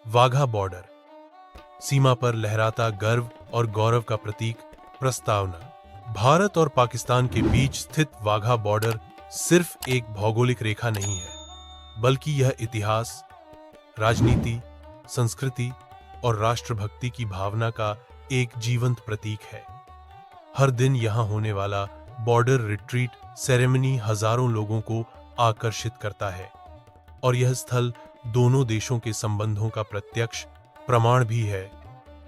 Wagah border, सीमा पर लहराता गर्व और गौरव का प्रतीक। प्रस्तावना: भारत और पाकिस्तान के बीच स्थित वाघा बॉर्डर सिर्फ एक भौगोलिक रेखा नहीं है, बल्कि यह इतिहास, राजनीति, संस्कृति और राष्ट्रभक्ति की भावना का एक जीवंत प्रतीक है। हर दिन यहां होने वाला बॉर्डर रिट्रीट सेरेमनी हजारों लोगों को आकर्षित करता है और यह स्थल दोनों देशों के संबंधों का प्रत्यक्ष प्रमाण भी है,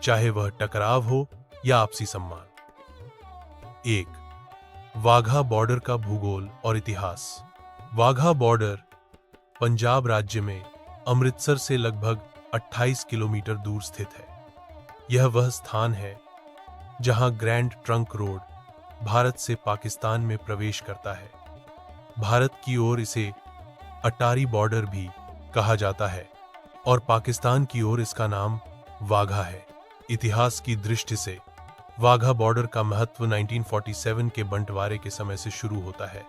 चाहे वह टकराव हो या आपसी सम्मान। 1. वाघा बॉर्डर का भूगोल और इतिहास। वाघा बॉर्डर पंजाब राज्य में अमृतसर से लगभग 28 किलोमीटर दूर स्थित है। यह वह स्थान है जहां ग्रैंड ट्रंक रोड भारत से पाकिस्तान में प्रवेश करता है। भारत की ओर इसे अटारी बॉर्डर भी कहा जाता है और पाकिस्तान की ओर इसका नाम वाघा है। इतिहास की दृष्टि से वाघा बॉर्डर का महत्व 1947 के बंटवारे के समय से शुरू होता है।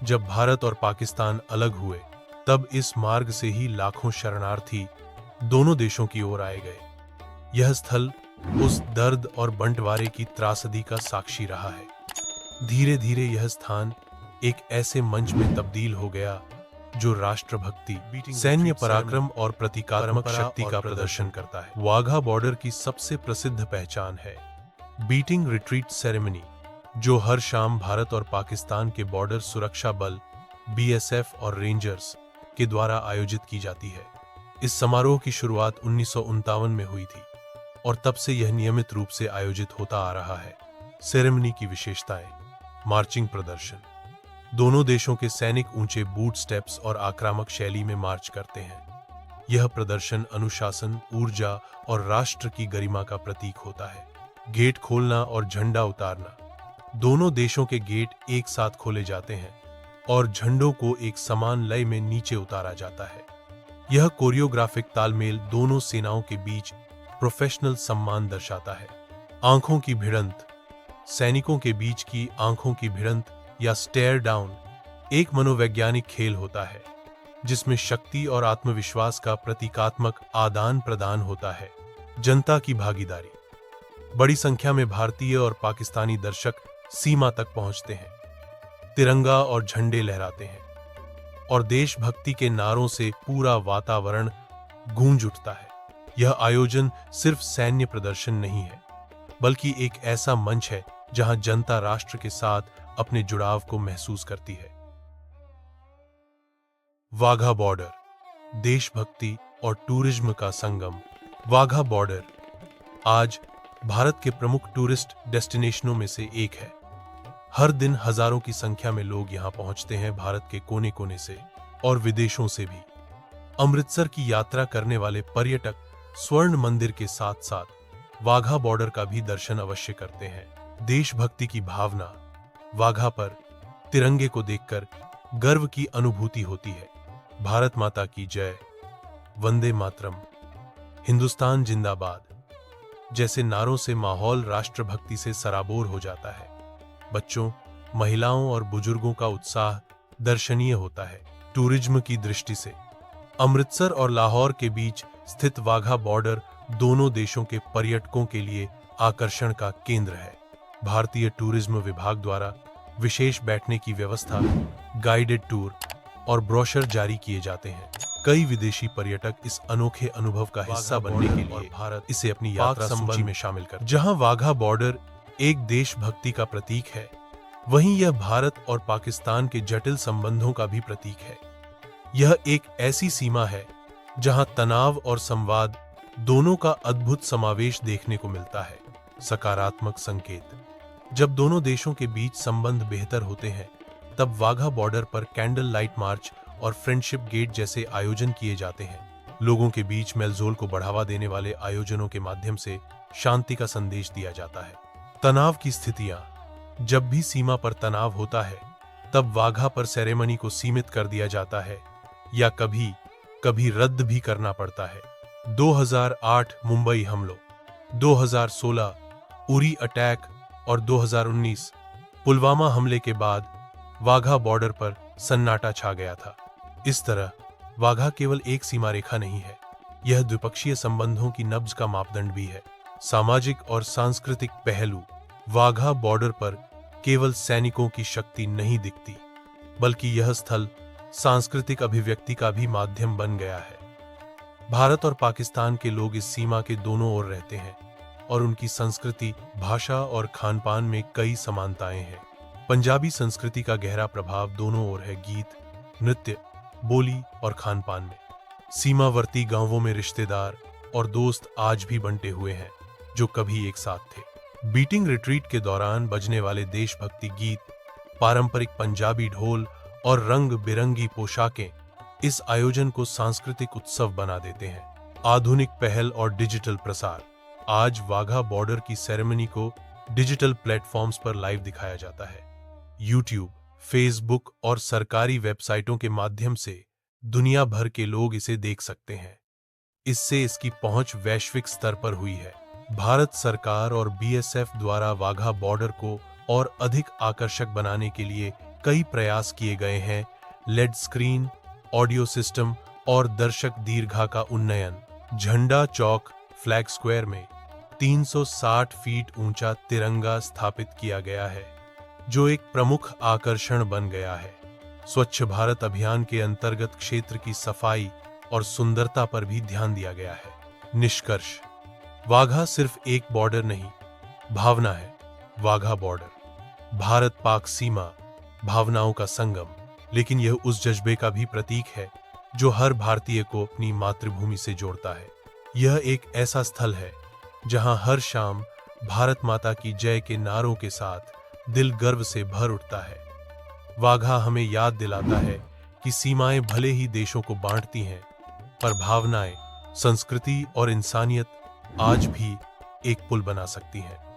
जब भारत और पाकिस्तान अलग हुए, तब इस मार्ग से ही लाखों शरणार्थी दोनों देशों की ओर आए गए। यह स्थल उस दर्द और बंटवारे की त्रासदी का साक्षी रहा है। धीरे धीरे यह स्थान एक ऐसे मंच में तब्दील हो गया जो राष्ट्रभक्ति, सैन्य पराक्रम और प्रतीकात्मक शक्ति का प्रदर्शन करता है। वाघा बॉर्डर की सबसे प्रसिद्ध पहचान है बीटिंग रिट्रीट सेरेमनी, जो हर शाम भारत और पाकिस्तान के बॉर्डर सुरक्षा बल BSF और रेंजर्स के द्वारा आयोजित की जाती है। इस समारोह की शुरुआत 1959 में हुई थी और तब से यह नियमित रूप से आयोजित होता आ रहा है। सेरेमनी की विशेषताएं: मार्चिंग प्रदर्शन, दोनों देशों के सैनिक ऊंचे बूट स्टेप्स और आक्रामक शैली में मार्च करते हैं। यह प्रदर्शन अनुशासन, ऊर्जा और राष्ट्र की गरिमा का प्रतीक होता है। गेट खोलना और झंडा उतारना, दोनों देशों के गेट एक साथ खोले जाते हैं और झंडों को एक समान लय में नीचे उतारा जाता है। यह कोरियोग्राफिक तालमेल दोनों सेनाओं के बीच प्रोफेशनल सम्मान दर्शाता है। आंखों की भिड़ंत, सैनिकों के बीच की आंखों की भिड़ंत या स्टेयर डाउन एक मनोवैज्ञानिक खेल होता है जिसमें शक्ति और आत्मविश्वास का प्रतीकात्मक आदान प्रदान होता है। जनता की भागीदारी, बड़ी संख्या में भारतीय और पाकिस्तानी दर्शक सीमा तक पहुंचते हैं, तिरंगा और झंडे लहराते हैं और देशभक्ति के नारों से पूरा वातावरण गूंज उठता है। यह आयोजन सिर्फ सैन्य प्रदर्शन नहीं है, बल्कि एक ऐसा मंच है जहां जनता राष्ट्र के साथ अपने जुड़ाव को महसूस करती है। वाघा बॉर्डर, देशभक्ति और टूरिज्म का संगम। वाघा बॉर्डर आज भारत के प्रमुख टूरिस्ट डेस्टिनेशनों में से एक है। हर दिन हजारों की संख्या में लोग यहां पहुंचते हैं, भारत के कोने कोने से और विदेशों से भी। अमृतसर की यात्रा करने वाले पर्यटक स्वर्ण मंदिर के साथ साथ वाघा बॉर्डर का भी दर्शन अवश्य करते हैं। देशभक्ति की भावना, वाघा पर तिरंगे को देखकर गर्व की अनुभूति होती है। भारत माता की जय, वंदे मातरम, हिंदुस्तान जिंदाबाद जैसे नारों से माहौल राष्ट्रभक्ति से सराबोर हो जाता है। बच्चों, महिलाओं और बुजुर्गों का उत्साह दर्शनीय होता है। टूरिज्म की दृष्टि से अमृतसर और लाहौर के बीच स्थित वाघा बॉर्डर दोनों देशों के पर्यटकों के लिए आकर्षण का केंद्र है। भारतीय टूरिज्म विभाग द्वारा विशेष बैठने की व्यवस्था, गाइडेड टूर और ब्रोशर जारी किए जाते हैं। कई विदेशी पर्यटक इस अनोखे अनुभव का हिस्सा बनने के लिए भारत इसे अपनी यात्रा सूची में शामिल कर। जहां वाघा बॉर्डर एक देशभक्ति का प्रतीक है, वहीं यह भारत और पाकिस्तान के जटिल संबंधों का भी प्रतीक है। यह एक ऐसी सीमा है जहां तनाव और संवाद दोनों का अद्भुत समावेश देखने को मिलता है। सकारात्मक संकेत, जब दोनों देशों के बीच संबंध बेहतर होते हैं, तब वाघा बॉर्डर पर कैंडल लाइट मार्च और फ्रेंडशिप गेट जैसे आयोजन किए जाते हैं। लोगों के बीच मेलजोल को बढ़ावा देने वाले आयोजनों के माध्यम से शांति का संदेश दिया जाता है। तनाव की स्थितियां, जब भी सीमा पर तनाव होता है, तब वाघा पर सेरेमनी को सीमित कर दिया जाता है या कभी कभी रद्द भी करना पड़ता है। 2008 मुंबई हमलों, 2016 उरी अटैक और 2019 पुलवामा हमले के बाद वाघा बॉर्डर पर सन्नाटा छा गया था। इस तरह वाघा केवल एक सीमा रेखा नहीं है, यह द्विपक्षीय संबंधों की नब्ज का मापदंड भी है। सामाजिक और सांस्कृतिक पहलू। वाघा बॉर्डर पर केवल सैनिकों की शक्ति नहीं दिखती, बल्कि यह स्थल सांस्कृतिक अभिव्यक्ति का भी माध्यम बन गया है। भारत और पाकिस्तान के लोग इस सीमा के दोनों ओर रहते हैं और उनकी संस्कृति, भाषा और खानपान में कई समानताएं हैं। पंजाबी संस्कृति का गहरा प्रभाव दोनों ओर है, गीत, नृत्य, बोली और खानपान में। सीमावर्ती गांवों में रिश्तेदार और दोस्त आज भी बंटे हुए हैं जो कभी एक साथ थे। बीटिंग रिट्रीट के दौरान बजने वाले देशभक्ति गीत, पारंपरिक पंजाबी ढोल और रंग बिरंगी पोशाकें इस आयोजन को सांस्कृतिक उत्सव बना देते हैं। आधुनिक पहल और डिजिटल प्रसार। आज वाघा बॉर्डर की सेरेमनी को डिजिटल प्लेटफॉर्म्स पर लाइव दिखाया जाता है। यूट्यूब, फेसबुक और सरकारी वेबसाइटों के माध्यम से दुनिया भर के लोग इसे देख सकते हैं। इससे इसकी पहुंच वैश्विक स्तर पर हुई है। भारत सरकार और बीएसएफ द्वारा वाघा बॉर्डर को और अधिक आकर्षक बनाने के लिए कई प्रयास किए गए हैं। लेड स्क्रीन, ऑडियो सिस्टम और दर्शक दीर्घा का उन्नयन। झंडा चौक फ्लैग स्क्वायर में 360 फीट ऊंचा तिरंगा स्थापित किया गया है, जो एक प्रमुख आकर्षण बन गया है। स्वच्छ भारत अभियान के अंतर्गत क्षेत्र की सफाई और सुंदरता पर भी ध्यान दिया गया है। निष्कर्ष, वाघा सिर्फ एक बॉर्डर नहीं, भावना है। वाघा बॉर्डर भारत पाक सीमा भावनाओं का संगम, लेकिन यह उस जज्बे का भी प्रतीक है जो हर भारतीय को अपनी मातृभूमि से जोड़ता है। यह एक ऐसा स्थल है जहां हर शाम भारत माता की जय के नारों के साथ दिल गर्व से भर उठता है। वाघा हमें याद दिलाता है कि सीमाएं भले ही देशों को बांटती हैं, पर भावनाएं, संस्कृति और इंसानियत आज भी एक पुल बना सकती हैं।